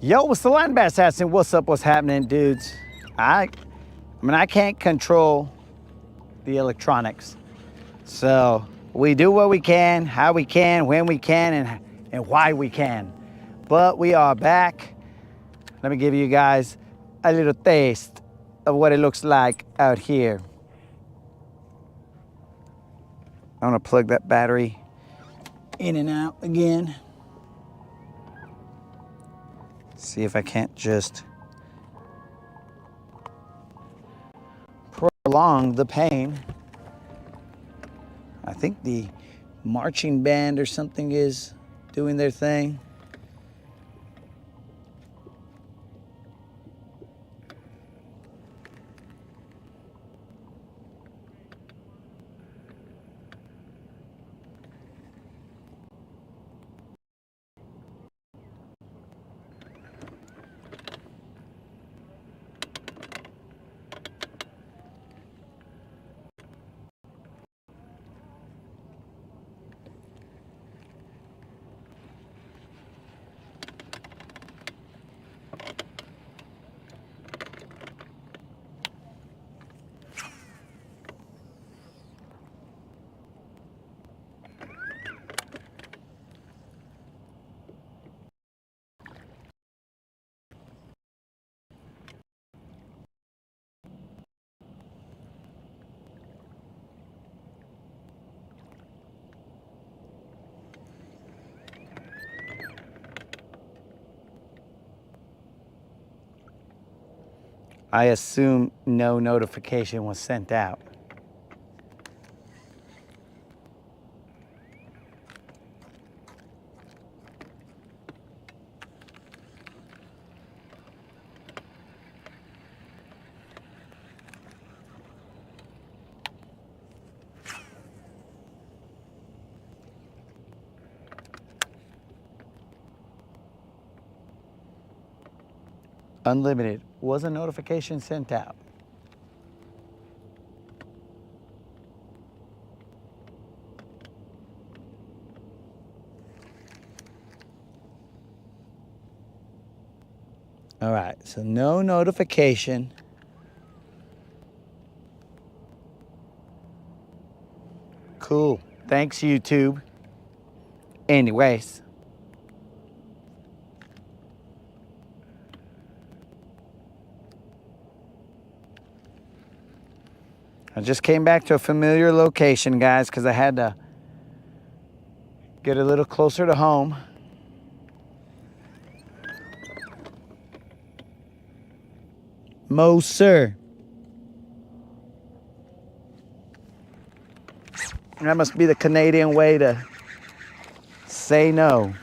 Yo, what's the line, bass assassin? What's up? What's happening, dudes? I mean, I can't control the electronics. So we do what we can, how we can, when we can, and why we can. But we are back. Let me give you guys a little taste of what it looks like out here. I'm gonna plug that battery in and out again. See if I can't just prolong the pain. I think the marching band or something is doing their thing. I assume no notification was sent out. Unlimited. Was a notification sent out? All right, so no notification. Cool. Thanks, YouTube. Anyways. I just came back to a familiar location, guys, because I had to get a little closer to home. Mo, sir. That must be the Canadian way to say no.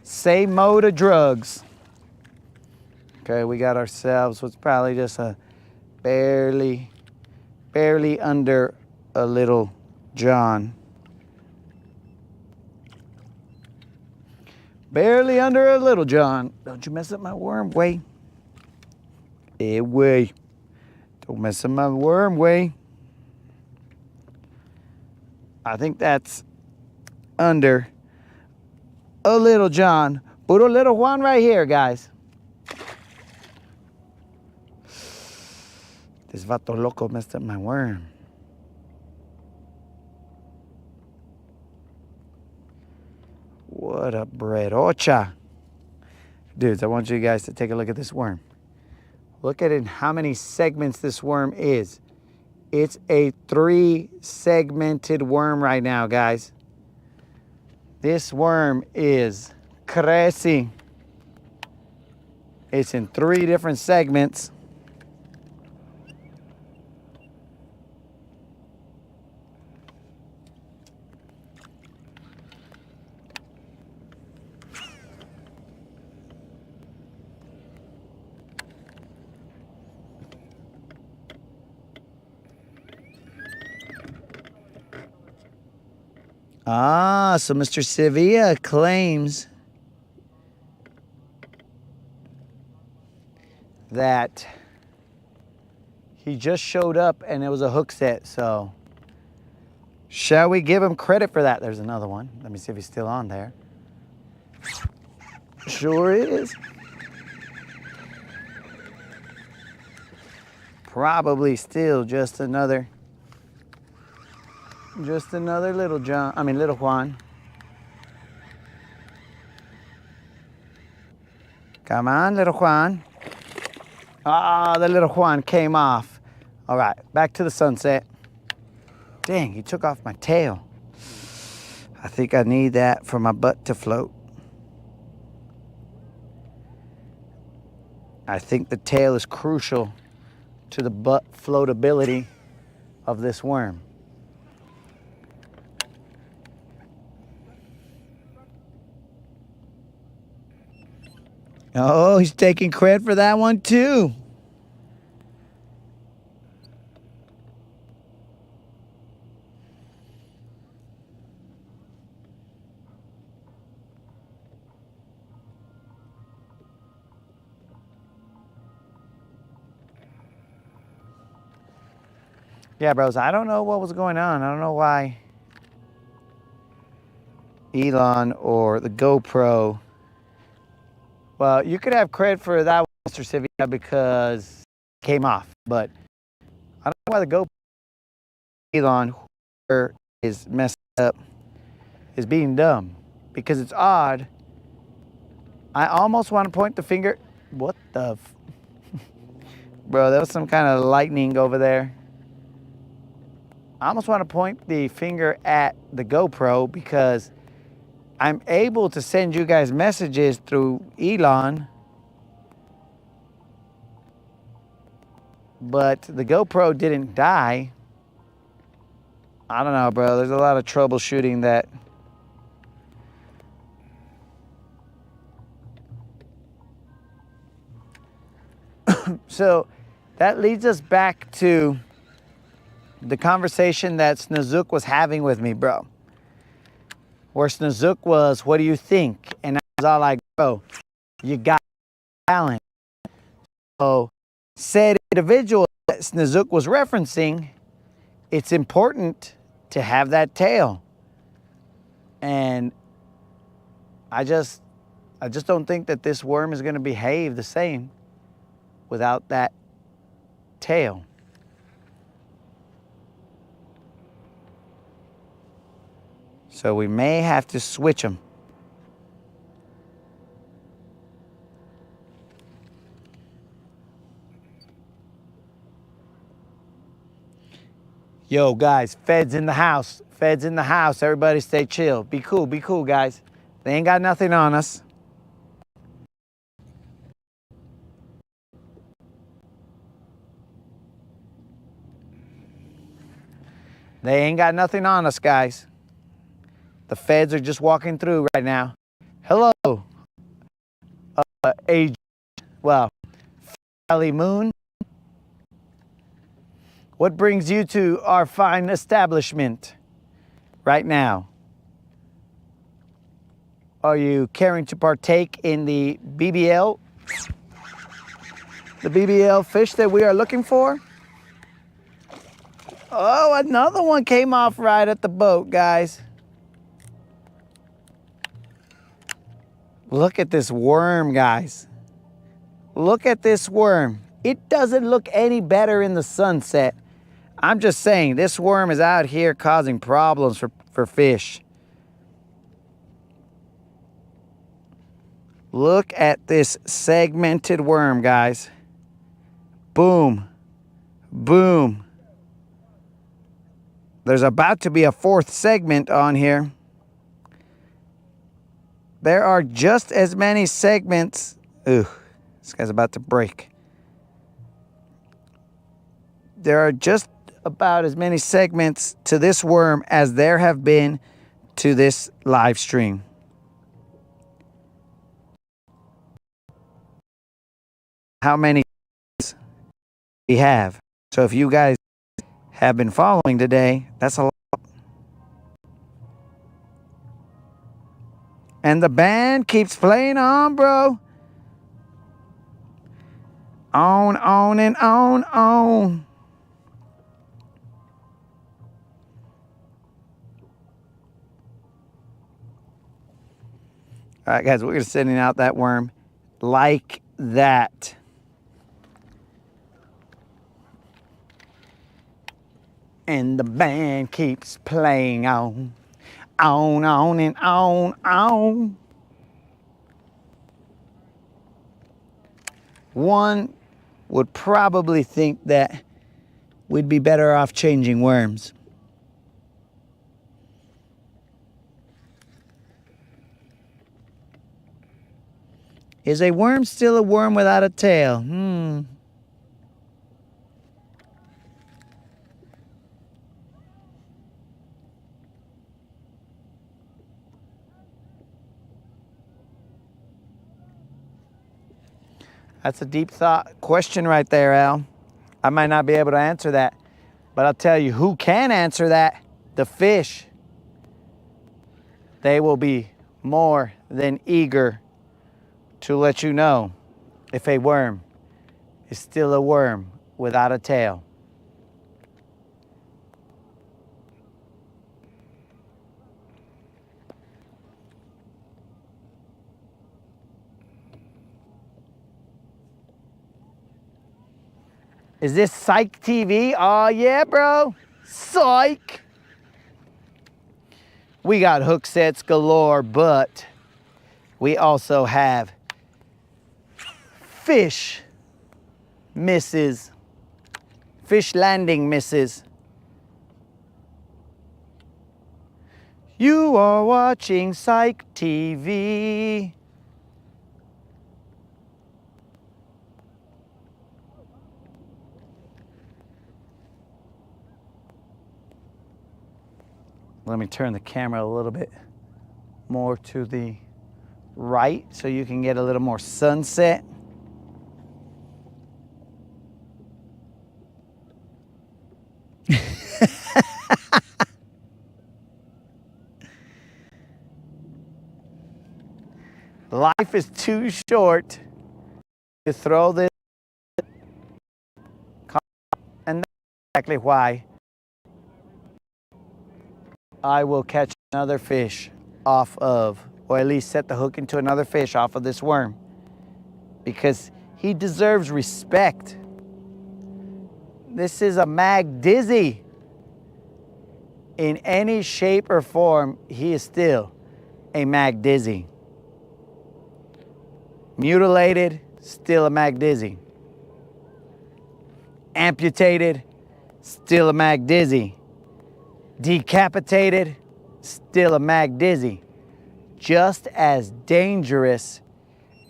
Say mo to drugs. Okay, we got ourselves what's probably just a barely under a little John. Barely under a little John. Don't you mess up my worm, way. Yeah, way. Don't mess up my worm, way. I think that's under a little John. Puro little Juan right here, guys. This vato loco messed up my worm. What a breadocha. Dudes, I want you guys to take a look at this worm. Look at it, how many segments this worm is. It's a 3-segmented worm right now, guys. This worm is crazy. It's in 3 different segments. Ah, so Mr. Sevilla claims that he just showed up and it was a hook set, so shall we give him credit for that? There's another one. Let me see if he's still on there. Sure is. Probably still just another little John. I mean, little Juan. Come on, little Juan. Ah, the little Juan came off. All right, back to the sunset. Dang, he took off my tail. I think I need that for my butt to float. I think the tail is crucial to the butt floatability of this worm. Oh, he's taking credit for that one too. Yeah, bros, I don't know what was going on. I don't know why Elon or the GoPro. Well, you could have credit for that one, Mr. Sivia, because it came off. But I don't know why the GoPro Elon is messed up, is being dumb. Because it's odd. I almost want to point the finger. What the? Bro, that was some kind of lightning over there. I almost want to point the finger at the GoPro because I'm able to send you guys messages through Elon, but the GoPro didn't die. I don't know, bro. There's a lot of troubleshooting that so that leads us back to the conversation that Snazook was having with me, bro. Where Snazook was, what do you think? And I was all like, bro, you got talent. So, said individual that Snazook was referencing, it's important to have that tail. And I just don't think that this worm is going to behave the same without that tail. So we may have to switch them. Yo, guys, feds in the house. Feds in the house. Everybody stay chill. Be cool, guys. They ain't got nothing on us. They ain't got nothing on us, guys. The feds are just walking through right now. Hello, Valley Moon. What brings you to our fine establishment right now? Are you caring to partake in the BBL? The BBL fish that we are looking for? Oh, another one came off right at the boat, guys. Look at this worm, guys. Look at this worm. It doesn't look any better in the sunset. I'm just saying, this worm is out here causing problems for fish. Look at this segmented worm, guys. Boom. Boom. There's about to be a fourth segment on here. There are just as many segments. Ooh, this guy's about to break. There are just about as many segments to this worm as there have been to this live stream. How many we have? So if you guys have been following today, that's a lot. And the band keeps playing on, bro. On and on. All right, guys, we're going to sending out that worm like that. And the band keeps playing on and on. One would probably think that we'd be better off changing worms. Is a worm still a worm without a tail? That's a deep thought question right there, Al. I might not be able to answer that, but I'll tell you who can answer that. The fish. They will be more than eager to let you know if a worm is still a worm without a tail. Is this Psych TV? Oh yeah, bro. Psych. We got hook sets galore, but we also have fish misses. Fish landing misses. You are watching Psych TV. Let me turn the camera a little bit more to the right so you can get a little more sunset. Life is too short to throw this, and that's exactly why I will catch another fish off of, or at least set the hook into another fish off of this worm, because he deserves respect. This is a mag dizzy. In any shape or form, he is still a mag dizzy. Mutilated, still a mag dizzy. Amputated, still a mag dizzy. Decapitated, still a mag dizzy. Just as dangerous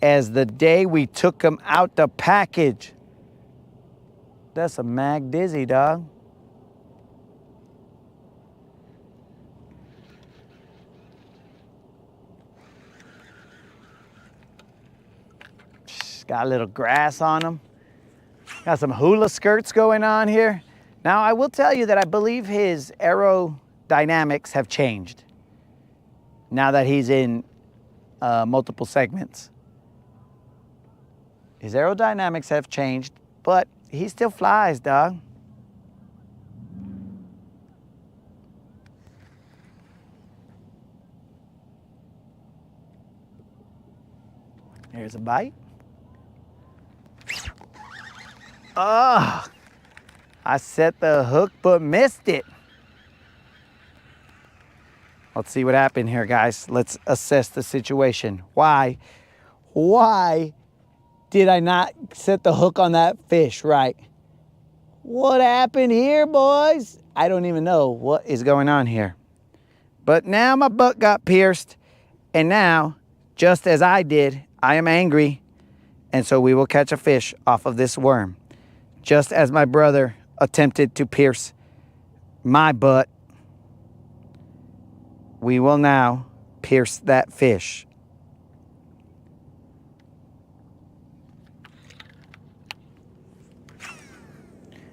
as the day we took him out the package. That's a mag dizzy, dog. Got a little grass on him. Got some hula skirts going on here. Now, I will tell you that I believe his aerodynamics have changed now that he's in multiple segments. His aerodynamics have changed, but he still flies, dog. Here's a bite. Oh, I set the hook but missed it. Let's see what happened here, guys. Let's assess the situation. Why did I not set the hook on that fish right? What happened here, boys? I don't even know what is going on here. But now my butt got pierced, and now, just as I did, I am angry, and so we will catch a fish off of this worm. Just as my brother attempted to pierce my butt, we will now pierce that fish.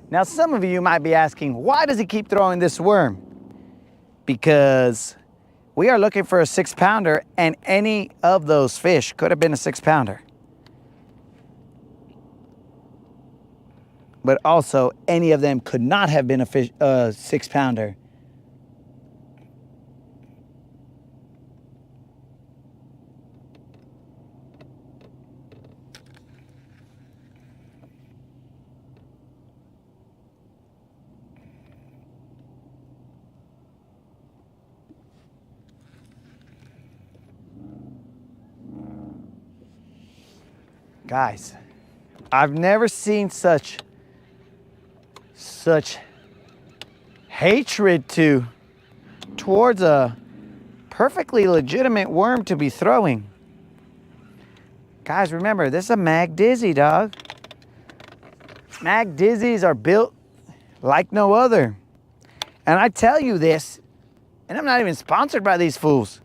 Now, some of you might be asking, why does he keep throwing this worm? Because we are looking for a 6-pounder, and any of those fish could have been a 6-pounder. But also, any of them could not have been a 6-pounder. Guys, I've never seen such hatred towards a perfectly legitimate worm to be throwing. Guys, remember, this is a mag dizzy, dog. Mag dizzies are built like no other. And I tell you this, and I'm not even sponsored by these fools.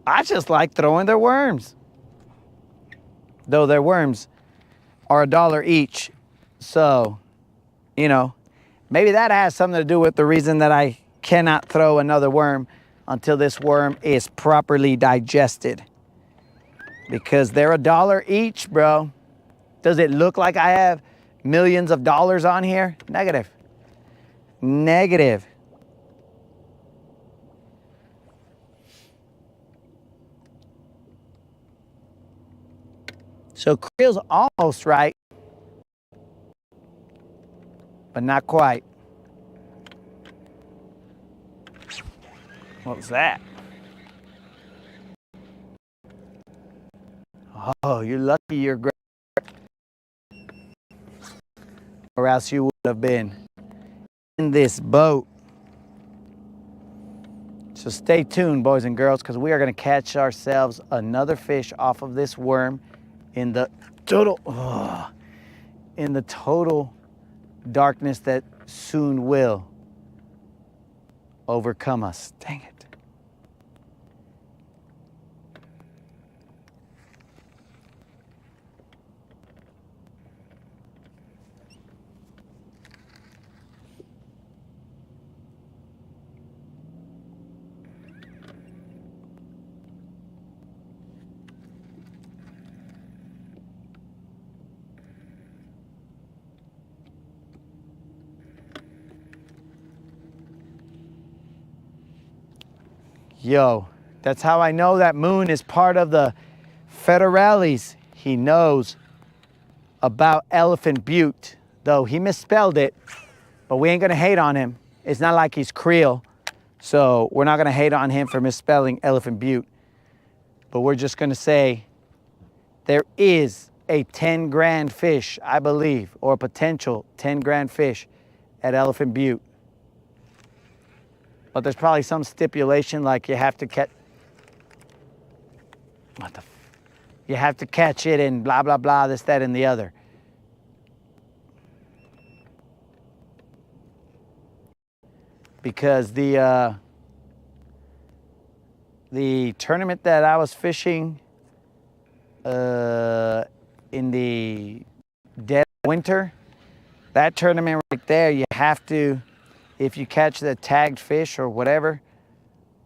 I just like throwing their worms. Though their worms are $1 each. So, you know, maybe that has something to do with the reason that I cannot throw another worm until this worm is properly digested. Because they're $1 each, bro. Does it look like I have millions of dollars on here? Negative. Negative. So Creel's almost right, but not quite. What was that? Oh, you're lucky you're great. Or else you would have been in this boat. So stay tuned, boys and girls, because we are going to catch ourselves another fish off of this worm in the total darkness that soon will overcome us. Dang it. Yo, that's how I know that Moon is part of the Federales. He knows about Elephant Butte, though he misspelled it, but we ain't gonna hate on him. It's not like he's Creole, so we're not gonna hate on him for misspelling Elephant Butte, but we're just gonna say there is a 10 grand fish, I believe, or a potential 10 grand fish at Elephant Butte. But there's probably some stipulation like you have to catch, you have to catch it and blah, blah, blah, this, that, and the other. Because the tournament that I was fishing in the dead of winter, that tournament right there, you have to, if you catch the tagged fish or whatever,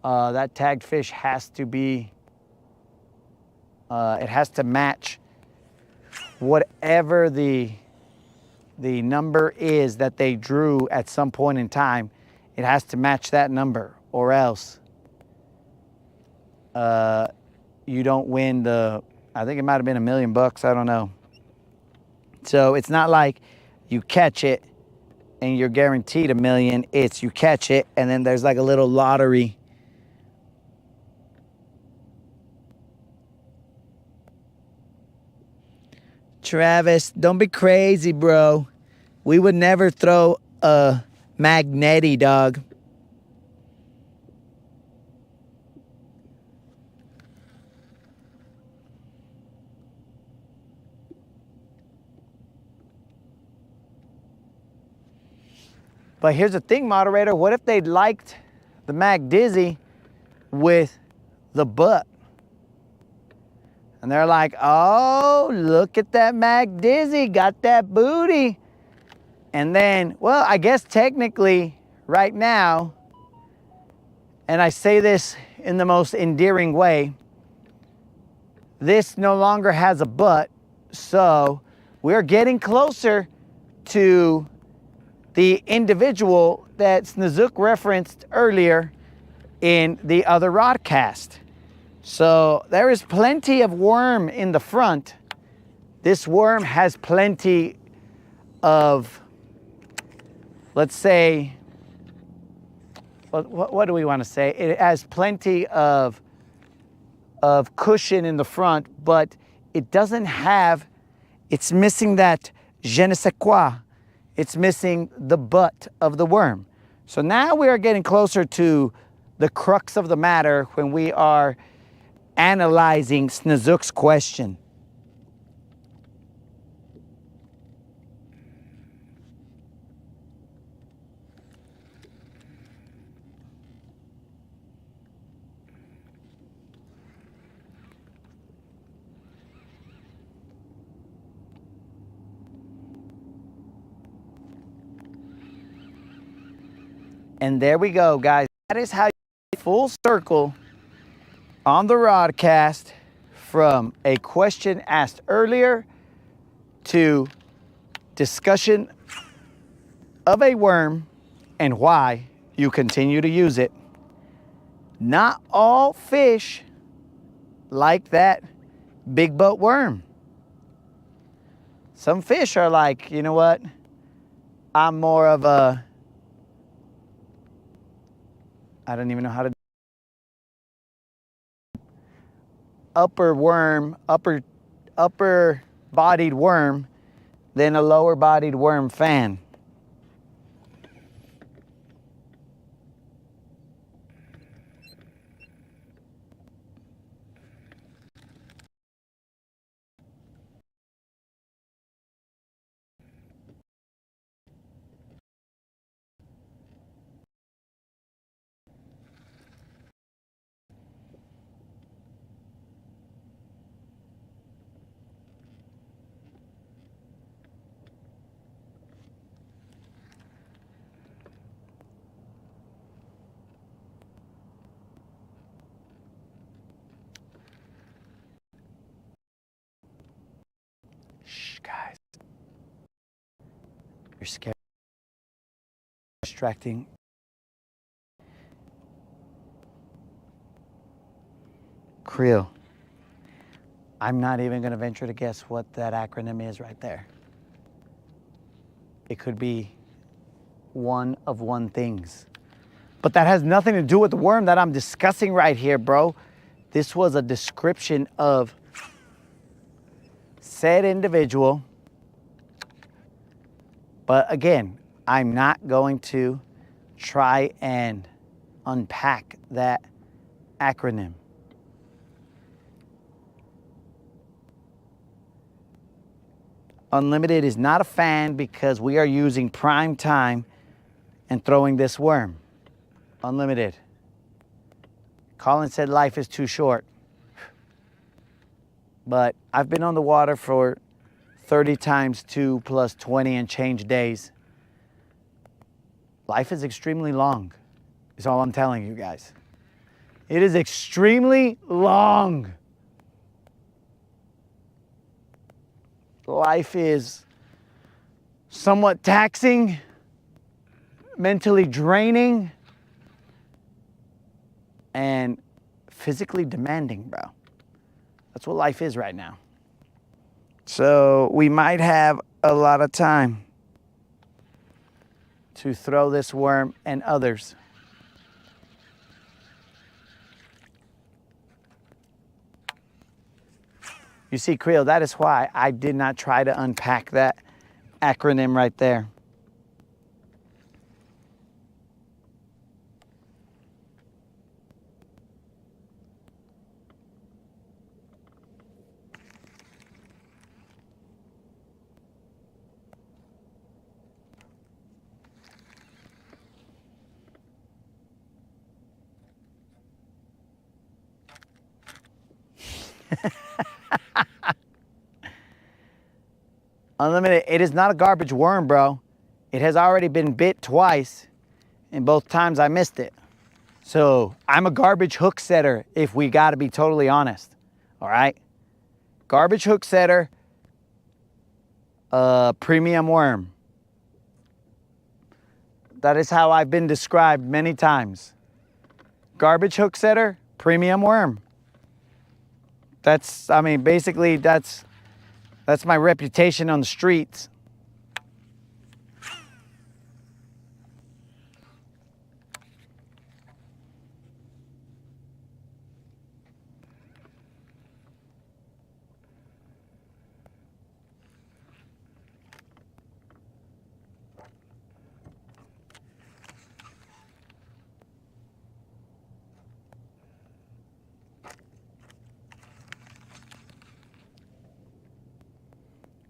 that tagged fish has to be, it has to match whatever the number is that they drew at some point in time. It has to match that number, or else you don't win the, I think it might have been $1 million, I don't know. So it's not like you catch it and you're guaranteed $1 million. It's you catch it and then there's like a little lottery. Travis, don't be crazy, bro. We would never throw a Magnetti, dog. But here's the thing, moderator. What if they liked the Mag Dizzy with the butt? And they're like, oh, look at that Mag Dizzy, got that booty. And then, well, I guess technically right now, and I say this in the most endearing way, this no longer has a butt, so we're getting closer to the individual that Snazook referenced earlier in the other Rodcast. So there is plenty of worm in the front. This worm has plenty of, let's say, what do we want to say? It has plenty of cushion in the front, but it doesn't have, it's missing that je ne sais quoi. It's missing the butt of the worm. So now we are getting closer to the crux of the matter when we are analyzing Snezuk's question. And there we go, guys. That is how you get full circle on the Rodcast from a question asked earlier to discussion of a worm and why you continue to use it. Not all fish like that big butt worm. Some fish are like, you know what? I'm more of a, I don't even know how to, upper bodied worm than a lower bodied worm fan. Shh, guys. You're scared. Distracting. Creel. I'm not even going to venture to guess what that acronym is right there. It could be one of one things. But that has nothing to do with the worm that I'm discussing right here, bro. This was a description of said individual. But again, I'm not going to try and unpack that acronym. Unlimited is not a fan because we are using prime time and throwing this worm. Unlimited. Colin said life is too short. But I've been on the water for 30 times 2 plus 20 and change days. Life is extremely long, is all I'm telling you guys. It is extremely long. Life is somewhat taxing, mentally draining, and physically demanding, bro. That's what life is right now. So we might have a lot of time to throw this worm and others. You see, Creel, that is why I did not try to unpack that acronym right there. Unlimited, it is not a garbage worm, bro. It has already been bit twice, and both times I missed it. So I'm a garbage hook setter, if we gotta be totally honest, all right? Garbage hook setter, premium worm. That is how I've been described many times. Garbage hook setter, premium worm. That's, I mean, basically that's my reputation on the streets.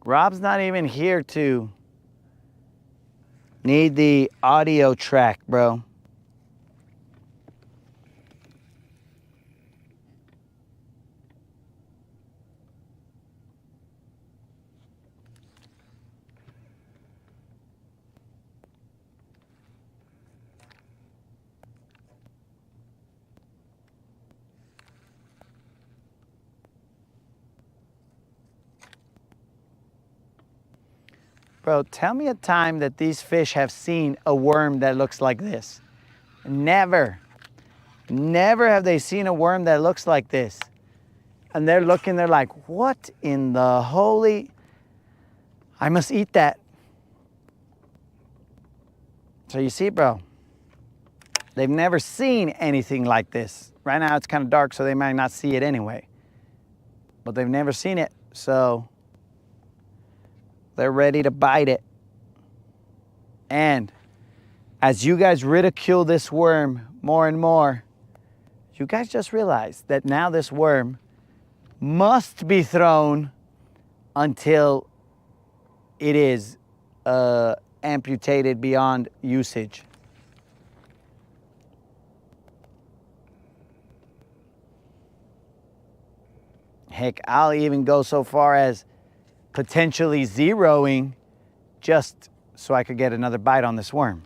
Rob's not even here to need the audio track, bro. Bro, tell me a time that these fish have seen a worm that looks like this. Never. Never have they seen a worm that looks like this. And they're looking, they're like, what in the holy... I must eat that. So you see, bro, they've never seen anything like this. Right now it's kind of dark, so they might not see it anyway. But they've never seen it, so they're ready to bite it. And as you guys ridicule this worm more and more, you guys just realize that now this worm must be thrown until it is amputated beyond usage. Heck, I'll even go so far as potentially zeroing just so I could get another bite on this worm.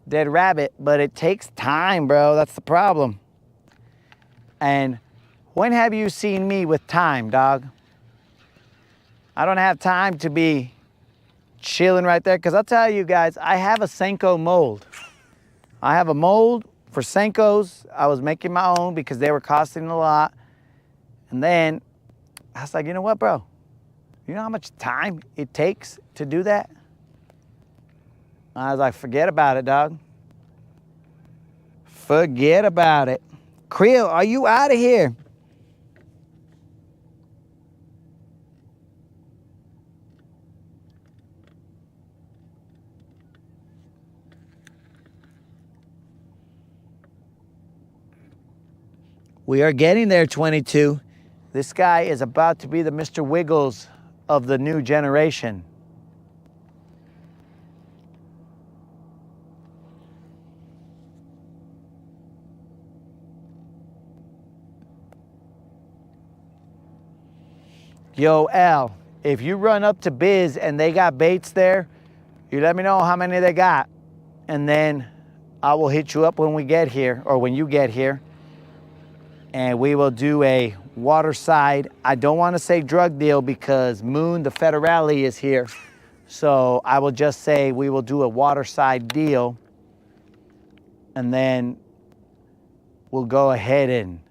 Dead rabbit, but it takes time, bro. That's the problem. And when have you seen me with time, dog? I don't have time to be chilling right there, because I'll tell you guys, I have a Senko mold. I have a mold for Senkos. I was making my own because they were costing a lot. And then I was like, you know what, bro? You know how much time it takes to do that? I was like, forget about it, dog. Forget about it. Creel, are you out of here? We are getting there, 22. This guy is about to be the Mr. Wiggles of the new generation. Yo, Al, if you run up to Biz and they got baits there, you let me know how many they got. And then I will hit you up when we get here, or when you get here. And we will do a waterside. I don't want to say drug deal because Moon, the Federale, is here. So I will just say we will do a waterside deal. And then we'll go ahead and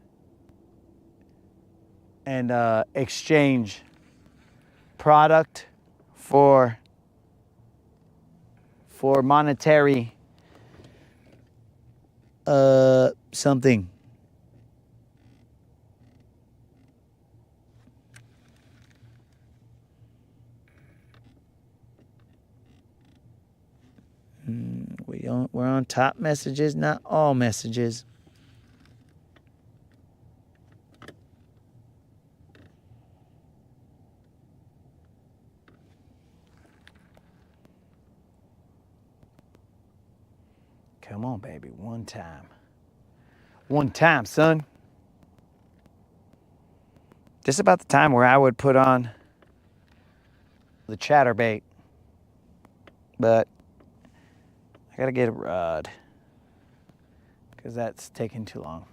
exchange product for monetary something. We're on top messages, not all messages. Come on, baby, one time. One time, son. This is about the time where I would put on the chatterbait. But I gotta get a rod because that's taking too long.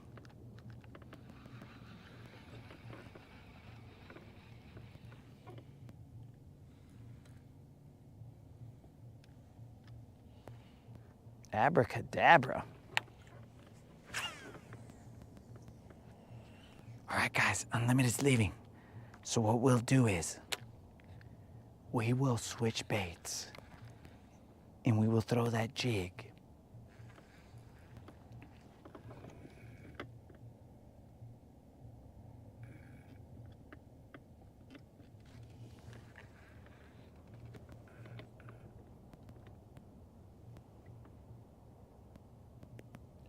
Abracadabra. All right, guys, Unlimited's leaving. So what we'll do is we will switch baits and we will throw that jig.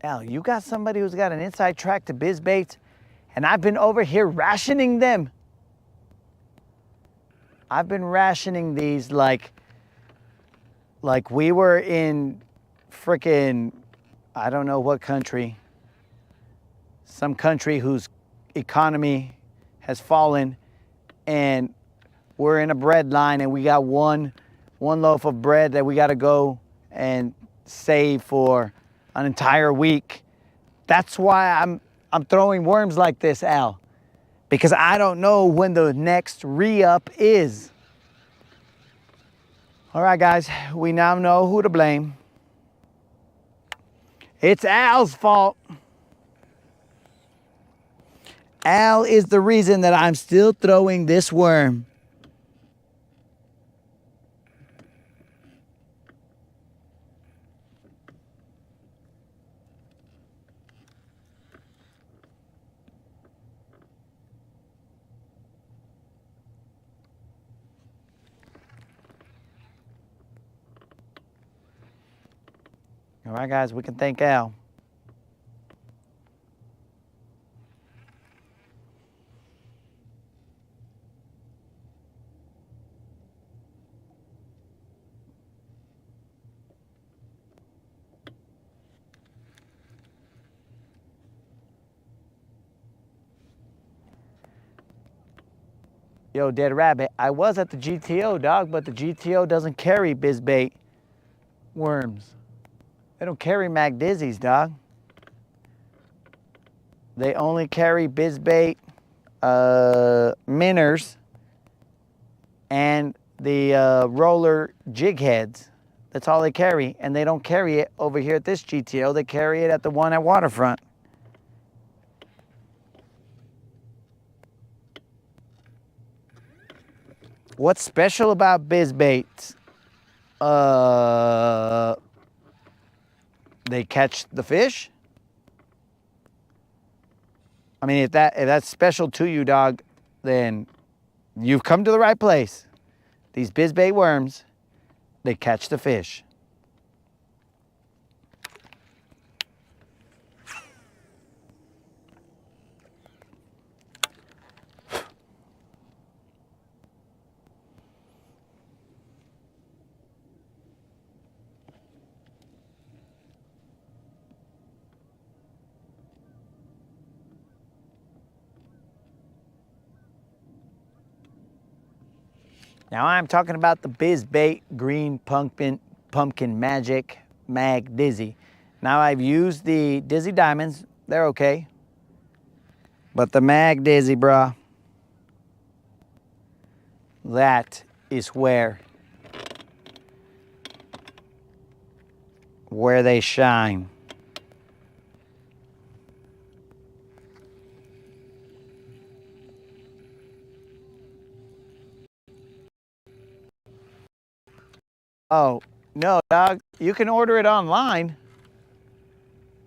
Al, you got somebody who's got an inside track to biz baits, and I've been over here rationing them. I've been rationing these like we were in frickin' I don't know what country. Some country whose economy has fallen, and we're in a bread line, and we got one loaf of bread that we got to go and save for an entire week. That's why I'm throwing worms like this, Al, because I don't know when the next re-up is. All right, guys, we now know who to blame. It's Al's fault. Al is the reason that I'm still throwing this worm. All right, guys, we can thank Al. Yo, Dead Rabbit, I was at the GTO, dog, but the GTO doesn't carry bizbait worms. They don't carry Mag Dizzies, dog. They only carry bizbait minnows and the roller jig heads. That's all they carry, and they don't carry it over here at this GTO. They carry it at the one at Waterfront. What's special about bizbaits? They catch the fish. I mean, if that's special to you, dog, then you've come to the right place. These bizbait worms, they catch the fish. Now I'm talking about the bizbait green pumpkin magic Mag Dizzy. Now I've used the Dizzy Diamonds, they're okay. But the Mag Dizzy, bruh, that is where they shine. Oh, no, dog, you can order it online.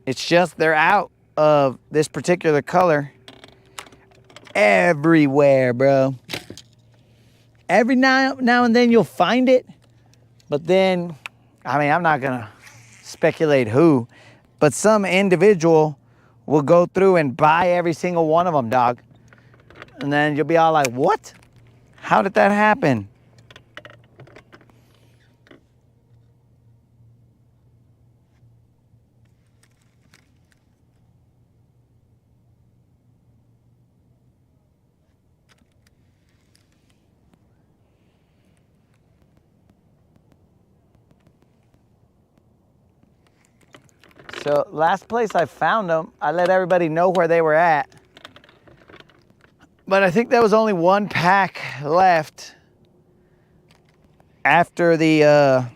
It's just they're out of this particular color everywhere, bro. Every now and then you'll find it, but then, I mean, I'm not gonna speculate who, but some individual will go through and buy every single one of them, dog. And then you'll be all like, what? How did that happen? So last place I found them, I let everybody know where they were at. But I think there was only one pack left after the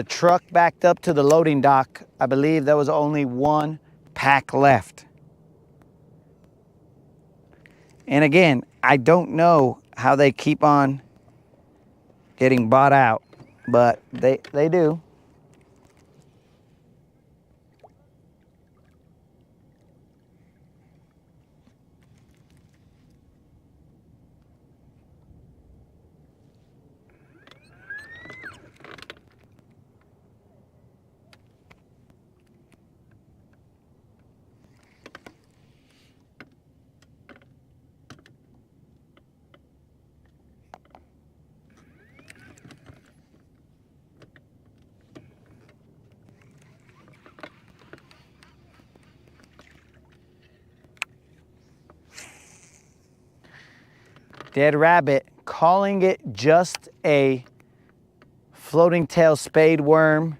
truck backed up to the loading dock. I believe there was only one pack left. And again, I don't know how they keep on getting bought out, but they do. dead rabbit, calling it just a floating tail spade worm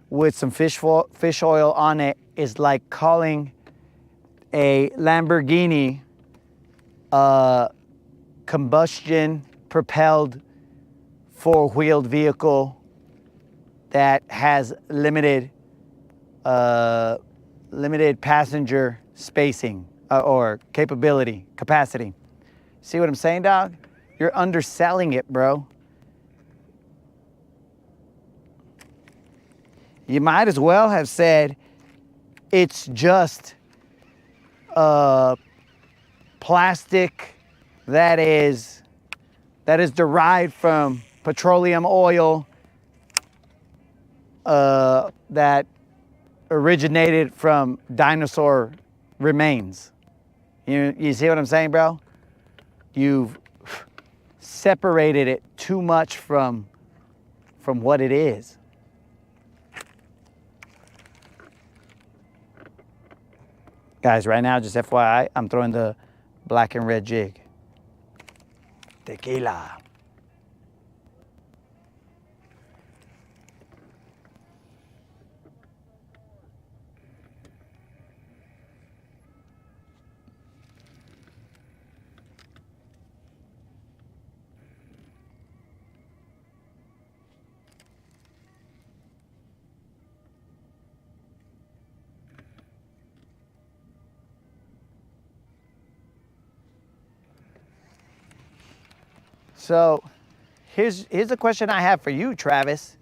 with some fish oil on it is like calling a Lamborghini combustion propelled four-wheeled vehicle that has limited passenger spacing or capacity. See what I'm saying, dog? You're underselling it, bro. You might as well have said it's just plastic that is derived from petroleum oil that originated from dinosaur remains. You see what I'm saying, bro? You've separated it too much from what it is. Guys, right now, just FYI, I'm throwing the black and red jig. Tequila. So here's a question I have for you, Travis.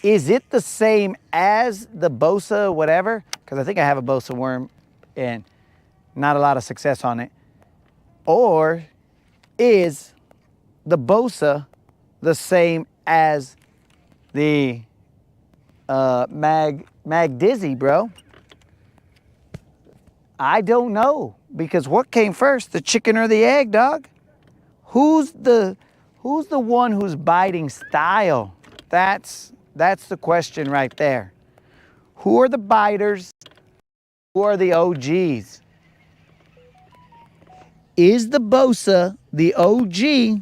Is it the same as the Bosa whatever? Because I think I have a Bosa worm and not a lot of success on it. Or is the Bosa the same as the Mag Dizzy, bro? I don't know, because what came first, the chicken or the egg, dog? Who's the one who's biting style? That's the question right there. Who are the biters? Who are the OGs? Is the Bosa the OG,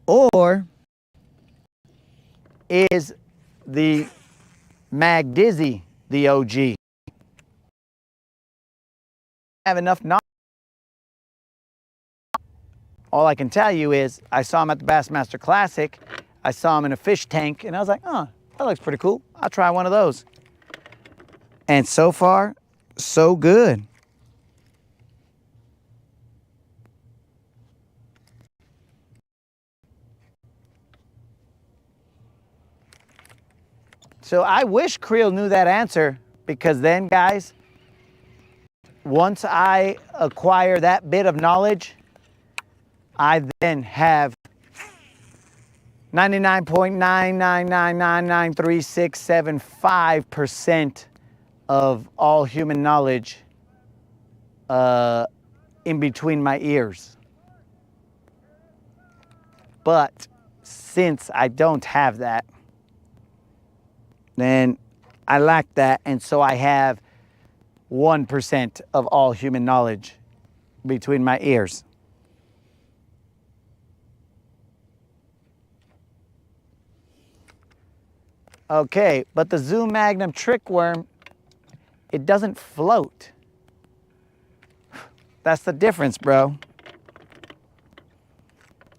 or is the Mag Dizzy the OG? I have enough knowledge. All I can tell you is I saw him at the Bassmaster Classic. I saw him in a fish tank, and I was like, oh, that looks pretty cool. I'll try one of those. And so far, so good. So I wish Creel knew that answer, because then, guys, once I acquire that bit of knowledge, I then have 99.999993675% of all human knowledge in between my ears. But since I don't have that, then I lack that, and so I have 1% of all human knowledge between my ears. Okay, but the Zoom Magnum trick worm, it doesn't float. That's the difference, bro.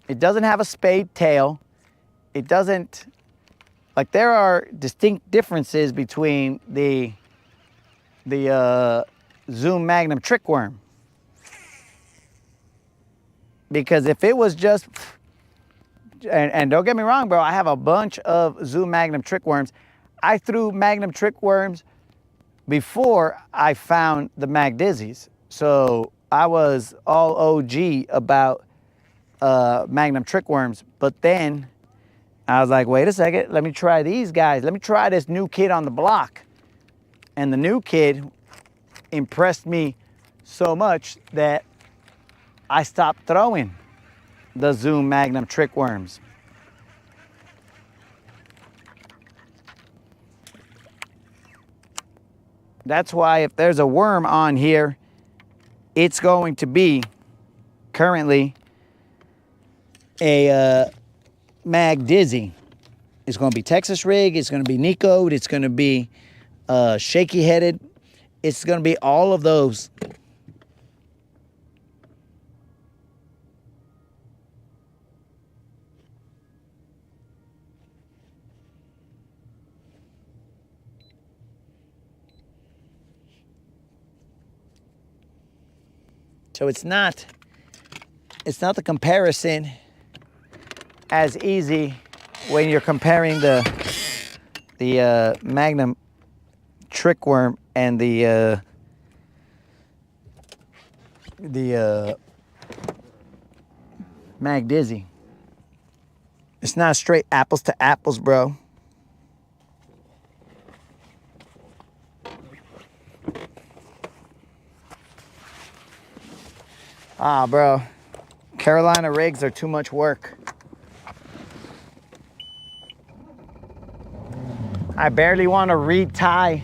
It doesn't have a spade tail. It doesn't, like, there are distinct differences between the Zoom Magnum trick worm. Because if it was just, and don't get me wrong, bro, I have a bunch of Zoom Magnum trick worms. I threw Magnum trick worms before I found the Mag Dizzies. So I was all OG about Magnum trick worms. But then I was like, wait a second, let me try these guys. Let me try this new kid on the block. And the new kid impressed me so much that I stopped throwing the Zoom Magnum trick worms. That's why if there's a worm on here, it's going to be currently a mag dizzy. It's going to be Texas rig. It's going to be Nico'd. It's going to be shaky headed. It's going to be all of those. So it's not the comparison as easy when you're comparing the Magnum Trickworm and the Mag Dizzy. It's not straight apples to apples, bro. Ah, bro. Carolina rigs are too much work. I barely want to retie,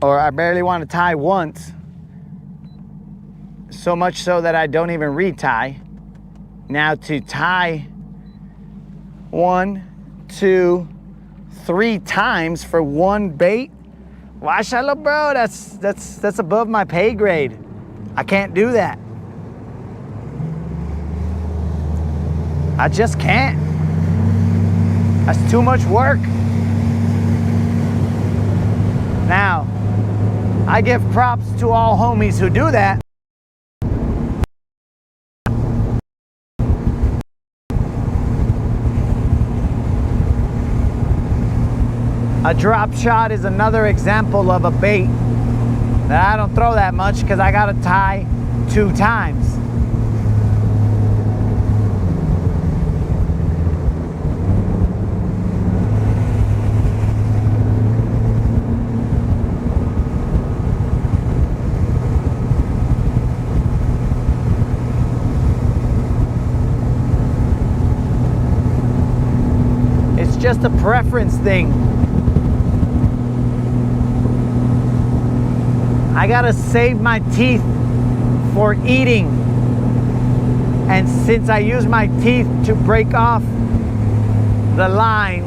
or I barely want to tie once. So much so that I don't even retie. Now to tie 1, 2, 3 times for one bait, mashallah, bro, that's above my pay grade. I can't do that. I just can't. That's too much work. Now, I give props to all homies who do that. A drop shot is another example of a bait that I don't throw that much because I gotta tie 2 times. It's just a preference thing. I gotta save my teeth for eating. And since I use my teeth to break off the line,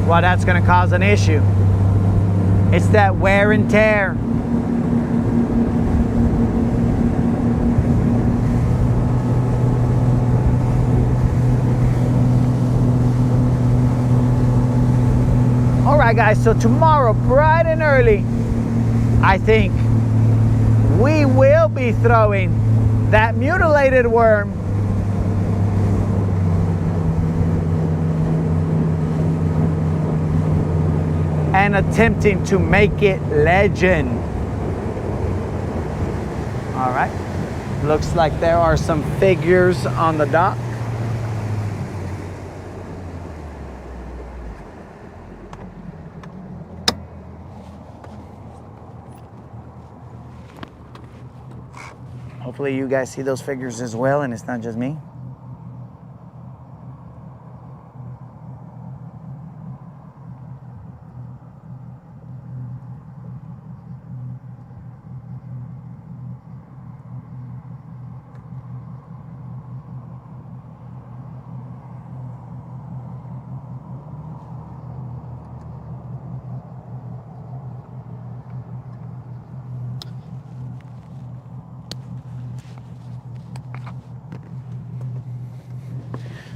well, that's gonna cause an issue. It's that wear and tear. All right, guys, so tomorrow, bright and early, I think we will be throwing that mutilated worm and attempting to make it legend. All right, looks like there are some figures on the dock. Hopefully you guys see those figures as well and it's not just me.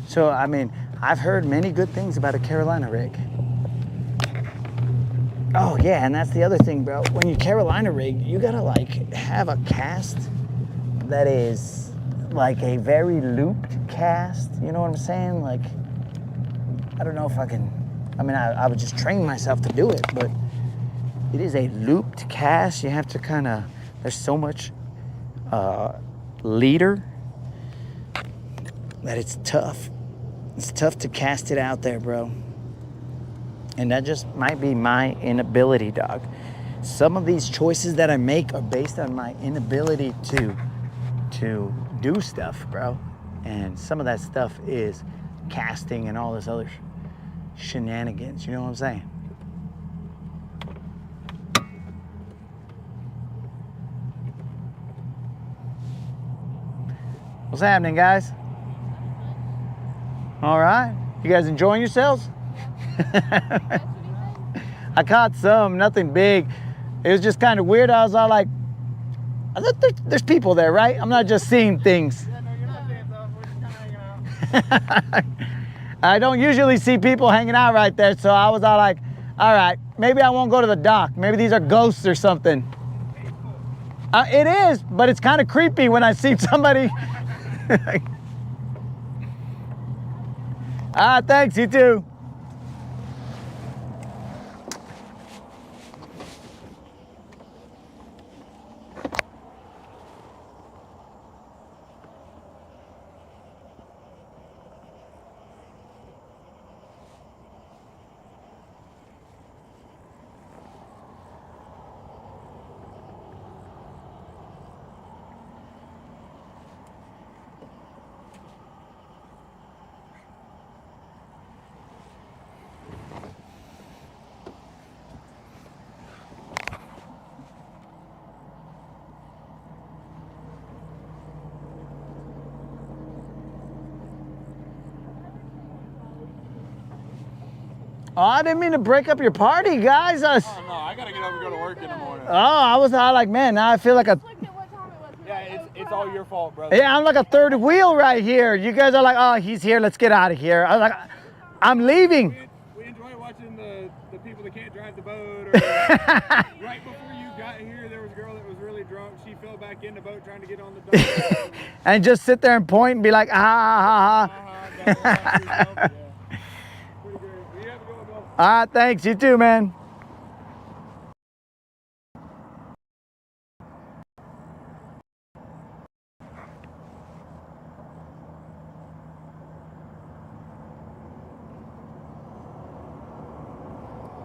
So, I mean, I've heard many good things about a Carolina rig. Oh yeah, and that's the other thing, bro. When you Carolina rig, you gotta like have a cast that is like a very looped cast. You know what I'm saying? Like, I don't know if I can, I mean, I would just train myself to do it, but it is a looped cast. You have to kind of, there's so much leader that it's tough. It's tough to cast it out there, bro. And that just might be my inability, dog. Some of these choices that I make are based on my inability to do stuff, bro. And some of that stuff is casting and all this other shenanigans. You know what I'm saying? What's happening, guys? All right. You guys enjoying yourselves? I caught some, nothing big. It was just kind of weird. I was all like, there's people there, right? I'm not just seeing things. Yeah, no, you're not seeing stuff. We're just kind of hanging out. I don't usually see people hanging out right there, so I was all like, all right, maybe I won't go to the dock. Maybe these are ghosts or something. It is, but it's kind of creepy when I see somebody. Thanks, you too. Oh, I didn't mean to break up your party, guys. Oh, no, I got to get up and go to work in the morning. Oh, I was all like, man, now I feel like a... Yeah, it's all your fault, brother. Yeah, I'm like a third wheel right here. You guys are like, oh, he's here, let's get out of here. I was like, I'm leaving. We enjoy watching the people that can't drive the boat. Or right before you got here, there was a girl that was really drunk. She fell back in the boat trying to get on the dock. And just sit there and point and be like, ah, ha, ha, ha. Pretty good. You have a good one, bro. All right, thanks. You too, man.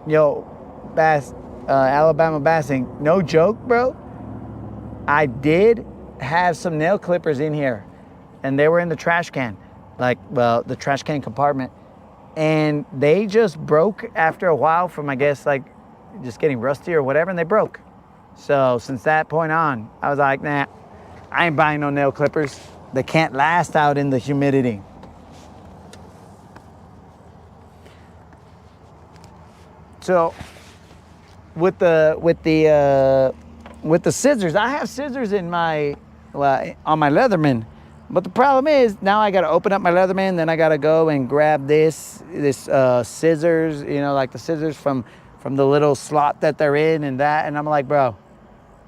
Yo, bass, Alabama bassing. No joke, bro. I did have some nail clippers in here, and they were in the trash can, the trash can compartment, and they just broke after a while from, I guess, like just getting rusty or whatever, and they broke. So since that point on, I was like, nah, I ain't buying no nail clippers. They can't last out in the humidity. So with the scissors, I have scissors in my on my Leatherman, but the problem is now I got to open up my Leatherman, then I got to go and grab this scissors, like the scissors from the little slot that they're in and that, and I'm like, bro,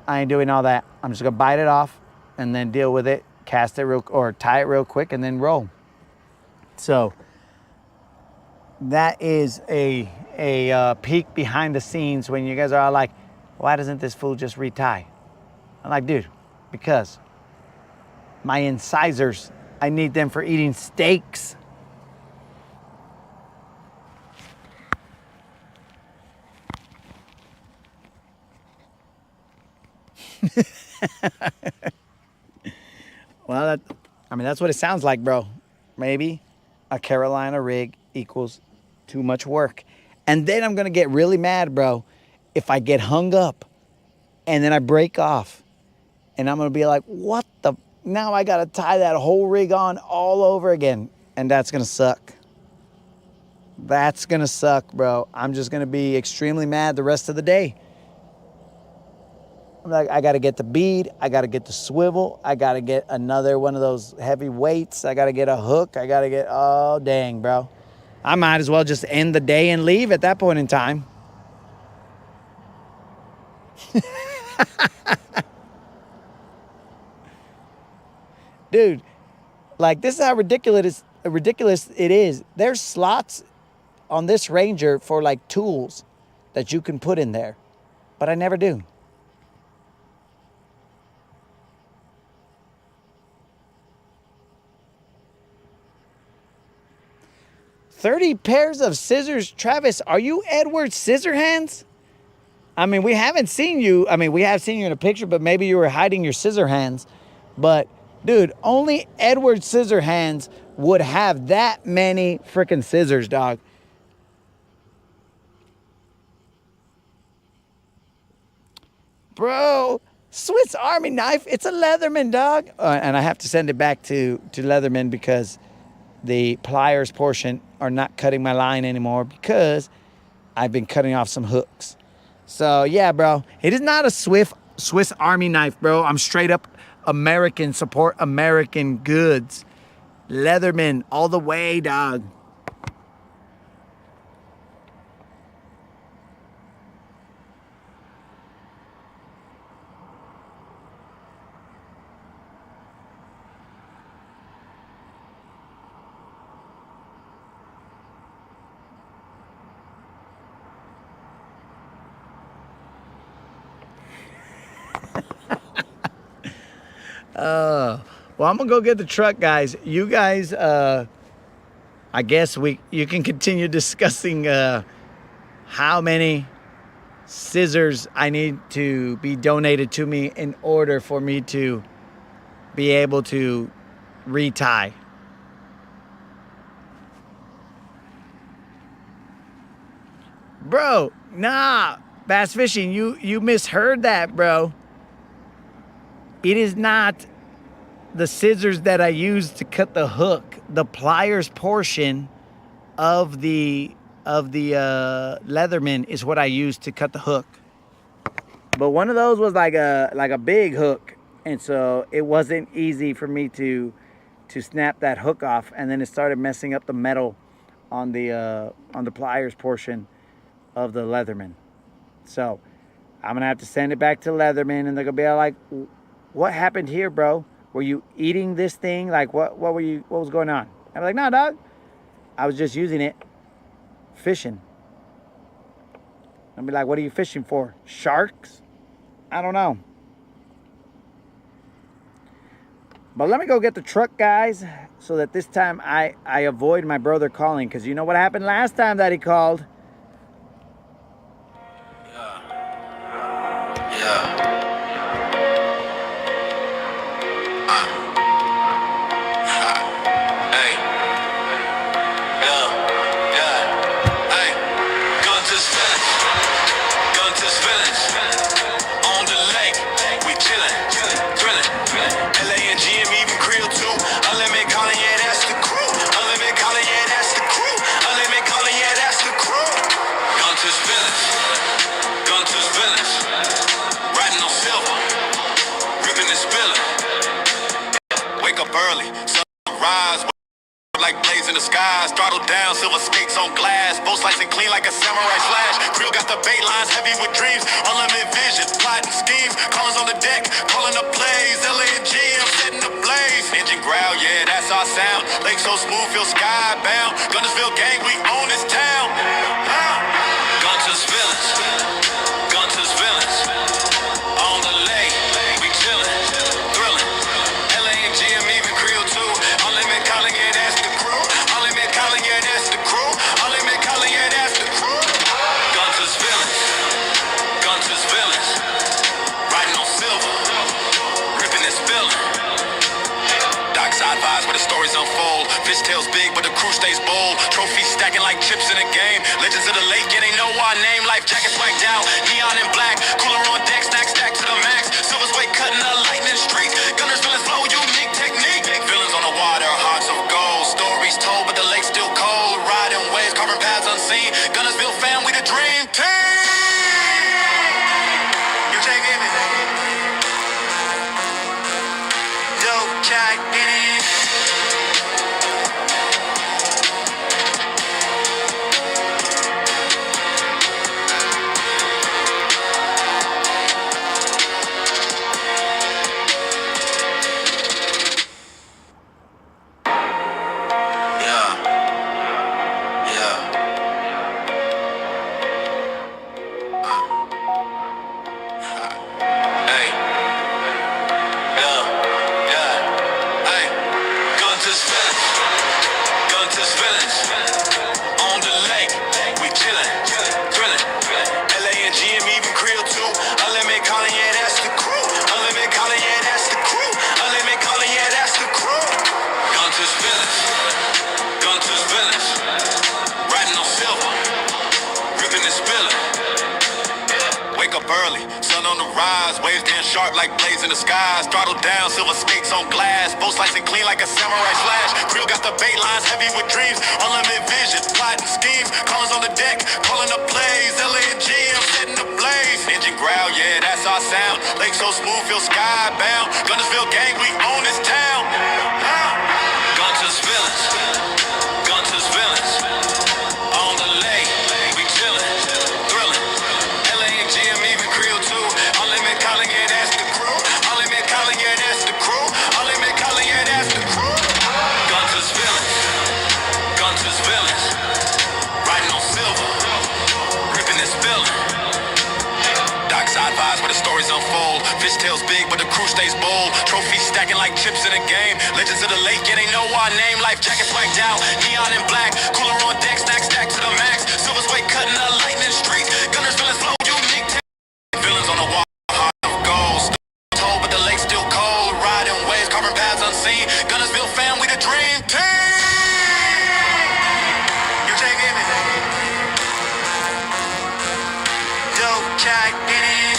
I ain't doing all that. I'm just gonna bite it off and then deal with it, cast it or tie it real quick and then roll. So that is a peek behind the scenes when you guys are all like, why doesn't this fool just retie? I'm like, dude, because my incisors, I need them for eating steaks. Well, that's what it sounds like, bro. Maybe a Carolina rig equals too much work. And then I'm going to get really mad, bro, if I get hung up and then I break off. And I'm going to be like, what the? Now I got to tie that whole rig on all over again. And that's going to suck. That's going to suck, bro. I'm just going to be extremely mad the rest of the day. I'm like, I got to get the bead. I got to get the swivel. I got to get another one of those heavy weights. I got to get a hook. I got to get, oh, dang, bro. I might as well just end the day and leave at that point in time. Dude, like, this is how ridiculous it is. There's slots on this Ranger for like tools that you can put in there, but I never do. $30 pairs of scissors. Travis, are you Edward Scissorhands? I mean, we haven't seen you. I mean, we have seen you in a picture, but maybe you were hiding your scissor hands. But, dude, only Edward Scissorhands would have that many freaking scissors, dog. Bro, Swiss Army knife. It's a Leatherman, dog. And I have to send it back to Leatherman because the pliers portion are not cutting my line anymore because I've been cutting off some hooks. So yeah, bro, it is not a Swiss Army knife, bro. I'm straight up American, support American goods. Leatherman all the way, dog. Well, I'm gonna go get the truck, guys. You guys, I guess you can continue discussing how many scissors I need to be donated to me in order for me to be able to retie. Bro, nah, bass fishing, you misheard that, bro. It is not the scissors that I use to cut the hook. The pliers portion of the Leatherman is what I use to cut the hook. But one of those was like a big hook, and so it wasn't easy for me to snap that hook off, and then it started messing up the metal on the pliers portion of the Leatherman. So I'm gonna have to send it back to Leatherman, and they're gonna be like, "What happened here, bro? Were you eating this thing? Like, what was going on?" I'm like, "No, dog. I was just using it fishing." I'll be like, "What are you fishing for? Sharks?" I don't know. But let me go get the truck, guys, so that this time I avoid my brother calling, because you know what happened last time that he called? Yeah. Like blaze in the skies, throttle down, silver skates on glass, boat slicing clean like a samurai slash. Crew got the bait lines heavy with dreams, unlimited vision, plotting schemes, callers on the deck, calling up plays, LA and G, I'm setting the blaze. Engine growl, yeah, that's our sound. Lake so smooth, feel skybound. Gunnersville gang, we own this town. Gunter's villains, Gunter's villains. On the lake, we chillin', thrillin'. LA and G, I'm even Creole too. Unlimited calling, yeah, that's the crew. Unlimited calling, yeah, that's the crew. Unlimited calling, yeah, that's the crew. Gunter's villains, Gunter's villains. Riding on silver, ripping and spilling. Dockside vibes where the stories unfold. Fish tails big, but the crew stays bold. Trophies stacking like chips in a game. Legends of the lake, yeah, they know our name. Life jackets swagged out, neon and black. Cooler on deck, stack to the max. Silver's way cutting the lightning streaks. Gunners villains flow, unique technique. Villains on the water, hearts of gold. Stories told, but the lake's still cold. Riding waves, carving paths unseen. Gunnersville fam, we the dream team. You take it. Dope, jack, in it. on the rise, waves getting sharp like blades in the skies. Throttle down, silver skates on glass. Boat slicing clean like a samurai slash. Creel got the bait lines heavy with dreams. Unlimited vision, plotting schemes. Callers on the deck, calling up plays. LA and G, I'm setting the blaze. Engine growl, yeah, that's our sound. Lake so smooth, feel skybound. Gunnersville gang, we own this town. Gunters villains, Gunters villains. On the lake, we chillin', thrillin'. LA and GM, even Creel too. Unlimited calling, yeah, that's the crew. Unlimited calling, yeah, that's the crew. Unlimited calling, yeah, that's the crew. Gunters villains, Gunters villains. Riding on silver, ripping this villain. Dockside vibes where the stories unfold. Fishtails big, but the crew stays bold. Trophies stacking like chips in a game. Legends of the lake, yeah, they know our name. Life jacket swagged out, neon and black. Cooler on deck, stack to the max. Silver's way cutting a lightning streak. Gunners feeling slow, unique. Villains on the wall, heart of gold. Stone cold, but the lake's still cold. Riding waves, carving paths unseen. Gunnersville fam, we the dream team. You taking it? Dope jack in it.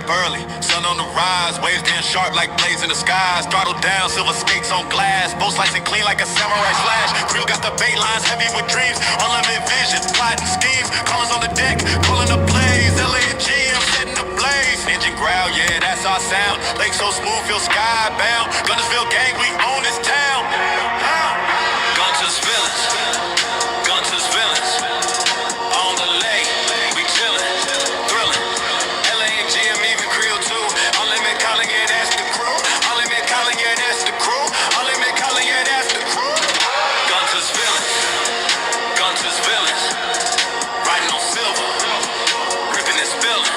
Early, sun on the rise, waves getting sharp like blades in the skies. Throttle down, silver skates on glass. Boat slicing clean like a samurai slash. Creel got the bait lines heavy with dreams. Unlimited vision, plotting schemes. Callers on the deck, calling up plays. LA and G, I'm setting the blaze. Engine growl, yeah, that's our sound. Lake so smooth, feel skybound. Gunnersville gang, we own this town. Gunters villains, Gunters villains. On the lake, we chillin', thrillin'. LA and GM, even Creel too. Unlimited calling, yeah, that's the crew. Unlimited calling, yeah, that's the crew. Unlimited calling, yeah, that's the crew. Gunters villains, Gunters villains. Riding on silver, ripping this villain.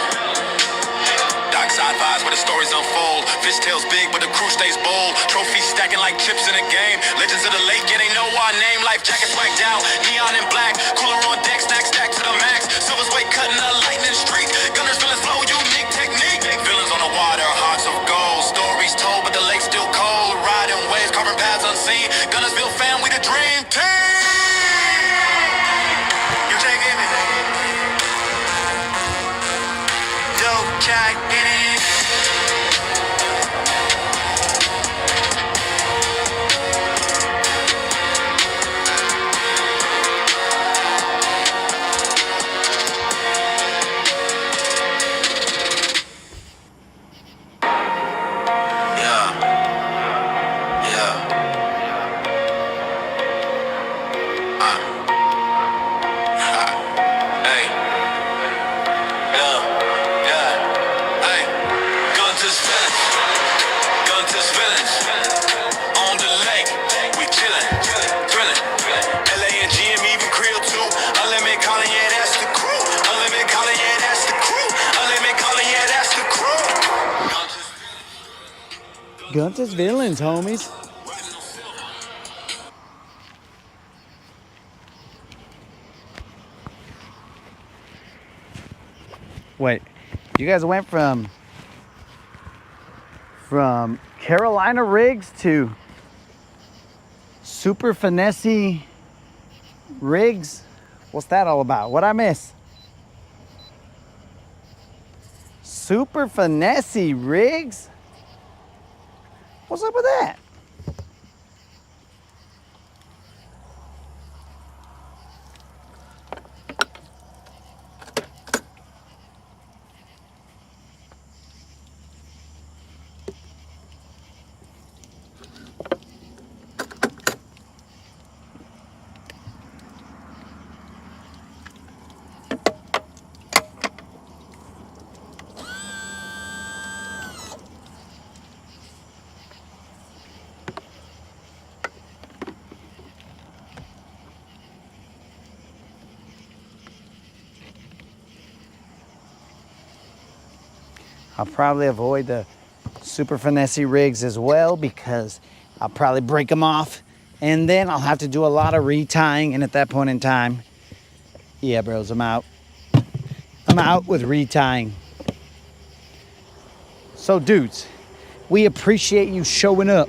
Dockside vibes where the stories unfold. Fishtails big, but the crew stays bold. Trophies stacking like chips in a game. Legends of the lake, yeah, they know our name. Life jacket swagged out, neon and black. Cooler on deck, stack to the max. Silver's way cutting a lightning streak. Gunners feeling slow, unique technique. Villains on the water, hearts of gold. Stories told, but the lake's still cold. Riding waves, carving paths unseen. Gunnersville fam, we the dream team. You taking it? Dope jack in it. Gunters villains, homies. Wait, you guys went from Carolina rigs to super finessey rigs? What's that all about? What'd I miss? Super finessey rigs? What's up with that? I'll probably avoid the super finessey rigs as well because I'll probably break them off. And then I'll have to do a lot of retying. And at that point in time, yeah, bros, I'm out. I'm out with retying. So, dudes, we appreciate you showing up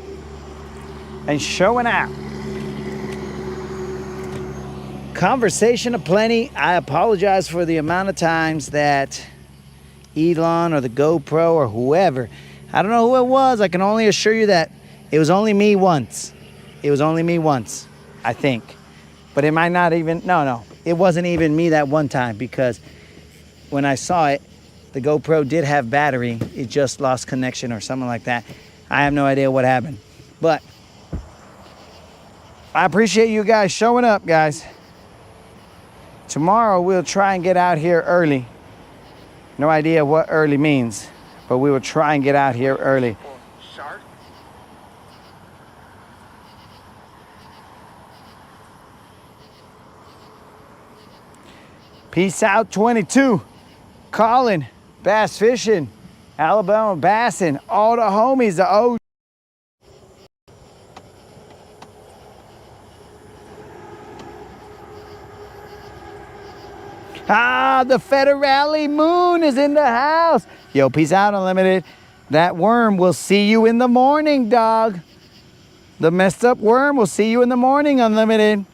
and showing out. Conversation aplenty. I apologize for the amount of times that Elon or the GoPro or whoever, I don't know who it was. I can only assure you that it was only me once. It was only me once, I think. But it might not even, no, it wasn't even me that one time because when I saw it, the GoPro did have battery. It just lost connection or something like that. I have no idea what happened. But I appreciate you guys showing up, guys. Tomorrow we'll try and get out here early. No idea what early means, but we will try and get out here early. Shark? Peace out, 22. Colin, bass fishing, Alabama bassing, all the homies, the O. Ah, the Federale moon is in the house. Yo, peace out, Unlimited. That worm will see you in the morning, dog. The messed up worm will see you in the morning, Unlimited.